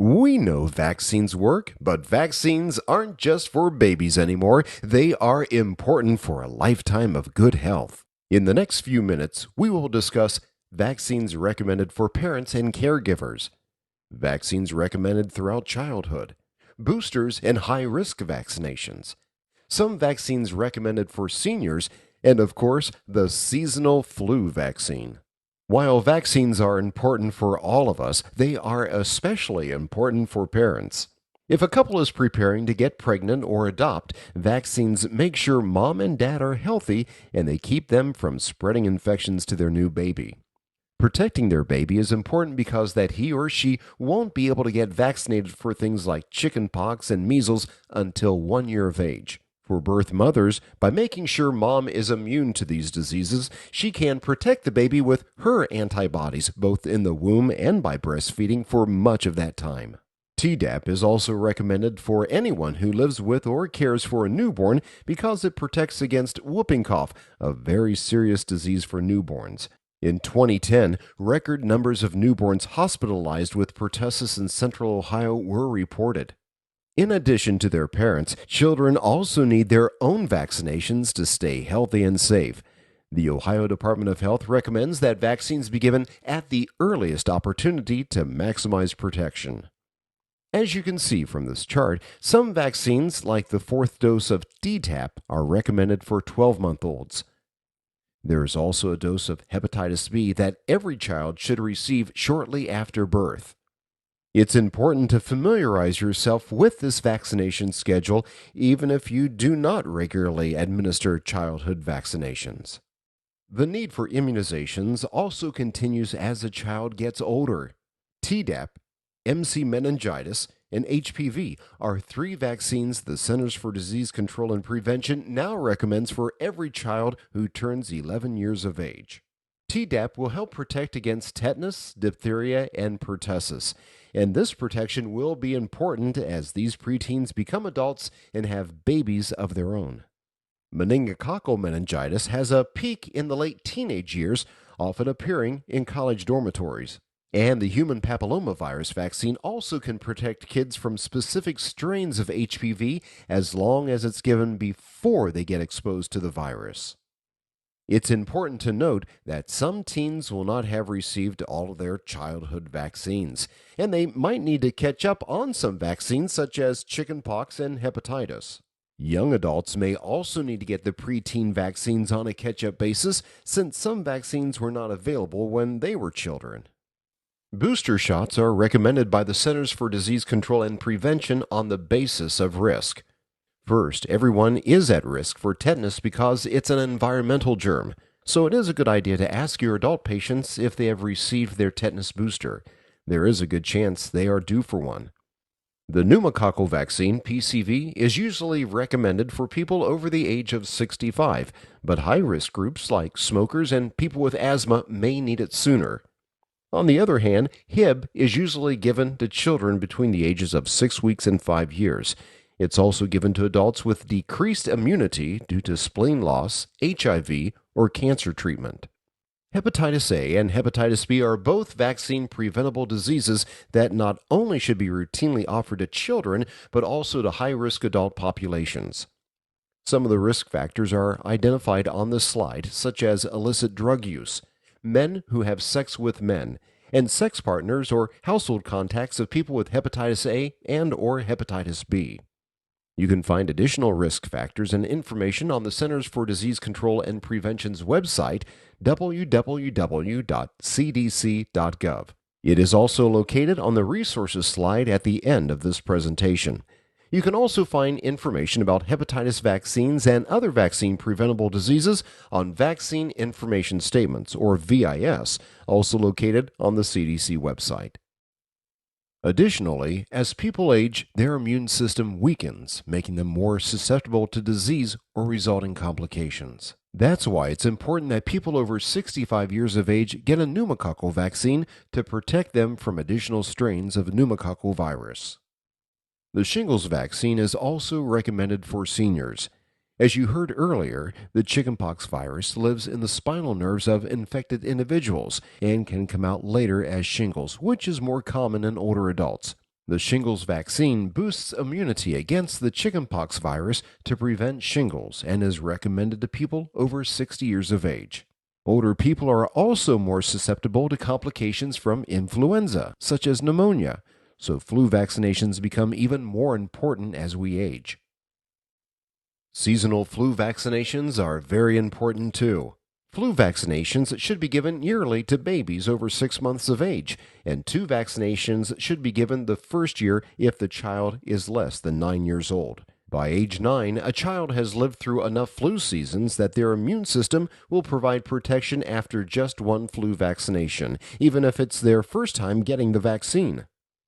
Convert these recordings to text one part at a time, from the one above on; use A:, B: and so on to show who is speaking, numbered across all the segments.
A: We know vaccines work, but vaccines aren't just for babies anymore. They are important for a lifetime of good health. In the next few minutes, we will discuss vaccines recommended for parents and caregivers, vaccines recommended throughout childhood, boosters and high risk vaccinations, some vaccines recommended for seniors, and of course, the seasonal flu vaccine. While vaccines are important for all of us, they are especially important for parents. If a couple is preparing to get pregnant or adopt, vaccines make sure mom and dad are healthy and they keep them from spreading infections to their new baby. Protecting their baby is important because that he or she won't be able to get vaccinated for things like chickenpox and measles until 1 year of age. For birth mothers, by making sure mom is immune to these diseases, she can protect the baby with her antibodies, both in the womb and by breastfeeding for much of that time. Tdap is also recommended for anyone who lives with or cares for a newborn because it protects against whooping cough, a very serious disease for newborns. In 2010, record numbers of newborns hospitalized with pertussis in Central Ohio were reported. In addition to their parents, children also need their own vaccinations to stay healthy and safe. The Ohio Department of Health recommends that vaccines be given at the earliest opportunity to maximize protection. As you can see from this chart, some vaccines, like the fourth dose of Tdap, are recommended for 12-month-olds. There is also a dose of hepatitis B that every child should receive shortly after birth. It's important to familiarize yourself with this vaccination schedule, even if you do not regularly administer childhood vaccinations. The need for immunizations also continues as a child gets older. Tdap, MC meningitis, and HPV are 3 vaccines the Centers for Disease Control and Prevention now recommends for every child who turns 11 years of age. Tdap will help protect against tetanus, diphtheria, and pertussis, and this protection will be important as these preteens become adults and have babies of their own. Meningococcal meningitis has a peak in the late teenage years, often appearing in college dormitories. And the human papillomavirus vaccine also can protect kids from specific strains of HPV as long as it's given before they get exposed to the virus. It's important to note that some teens will not have received all of their childhood vaccines, and they might need to catch up on some vaccines such as chickenpox and hepatitis. Young adults may also need to get the preteen vaccines on a catch-up basis since some vaccines were not available when they were children. Booster shots are recommended by the Centers for Disease Control and Prevention on the basis of risk. First, everyone is at risk for tetanus because it's an environmental germ, so it is a good idea to ask your adult patients if they have received their tetanus booster. There is a good chance they are due for one. The pneumococcal vaccine, PCV, is usually recommended for people over the age of 65, but high-risk groups like smokers and people with asthma may need it sooner. On the other hand, Hib is usually given to children between the ages of 6 weeks and 5 years. It's also given to adults with decreased immunity due to spleen loss, HIV, or cancer treatment. Hepatitis A and hepatitis B are both vaccine-preventable diseases that not only should be routinely offered to children, but also to high-risk adult populations. Some of the risk factors are identified on this slide, such as illicit drug use, men who have sex with men, and sex partners or household contacts of people with hepatitis A and or hepatitis B. You can find additional risk factors and information on the Centers for Disease Control and Prevention's website, www.cdc.gov. It is also located on the resources slide at the end of this presentation. You can also find information about hepatitis vaccines and other vaccine-preventable diseases on Vaccine Information Statements, or VIS, also located on the CDC website. Additionally, as people age, their immune system weakens, making them more susceptible to disease or resulting complications. That's why it's important that people over 65 years of age get a pneumococcal vaccine to protect them from additional strains of pneumococcal virus. The Shingles vaccine is also recommended for seniors. As you heard earlier, the chickenpox virus lives in the spinal nerves of infected individuals and can come out later as shingles, which is more common in older adults. The shingles vaccine boosts immunity against the chickenpox virus to prevent shingles and is recommended to people over 60 years of age. Older people are also more susceptible to complications from influenza, such as pneumonia, so flu vaccinations become even more important as we age. Seasonal flu vaccinations are very important too. Flu vaccinations should be given yearly to babies over 6 months of age, and 2 vaccinations should be given the first year if the child is less than 9 years old. By age 9, a child has lived through enough flu seasons that their immune system will provide protection after just one flu vaccination, even if it's their first time getting the vaccine.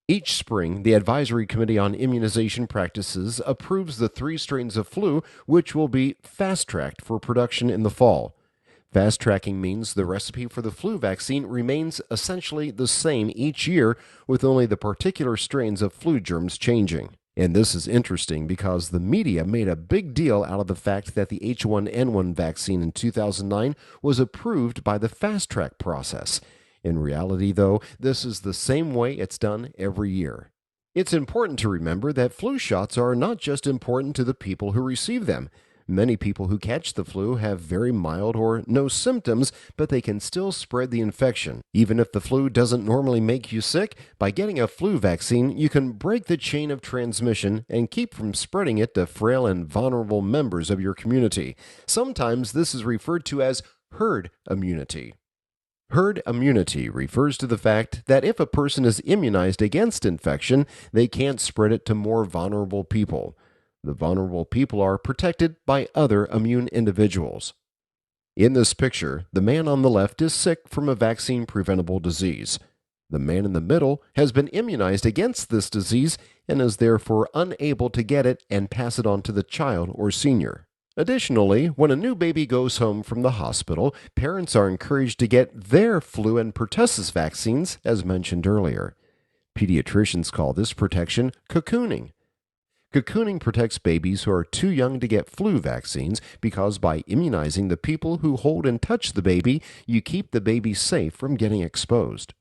A: Each spring, the Advisory Committee on Immunization Practices approves the 3 strains of flu, which will be fast-tracked for production in the fall. Fast-tracking means the recipe for the flu vaccine remains essentially the same each year, with only the particular strains of flu germs changing. And this is interesting because the media made a big deal out of the fact that the H1N1 vaccine in 2009 was approved by the fast-track process. In reality, though, this is the same way it's done every year. It's important to remember that flu shots are not just important to the people who receive them. Many people who catch the flu have very mild or no symptoms, but they can still spread the infection. Even if the flu doesn't normally make you sick, by getting a flu vaccine, you can break the chain of transmission and keep from spreading it to frail and vulnerable members of your community. Sometimes this is referred to as herd immunity. Herd immunity refers to the fact that if a person is immunized against infection, they can't spread it to more vulnerable people. The vulnerable people are protected by other immune individuals. In this picture, the man on the left is sick from a vaccine-preventable disease. The man in the middle has been immunized against this disease and is therefore unable to get it and pass it on to the child or senior. Additionally, when a new baby goes home from the hospital, parents are encouraged to get their flu and pertussis vaccines, as mentioned earlier. Pediatricians call this protection cocooning. Cocooning protects babies who are too young to get flu vaccines because by immunizing the people who hold and touch the baby, you keep the baby safe from getting exposed.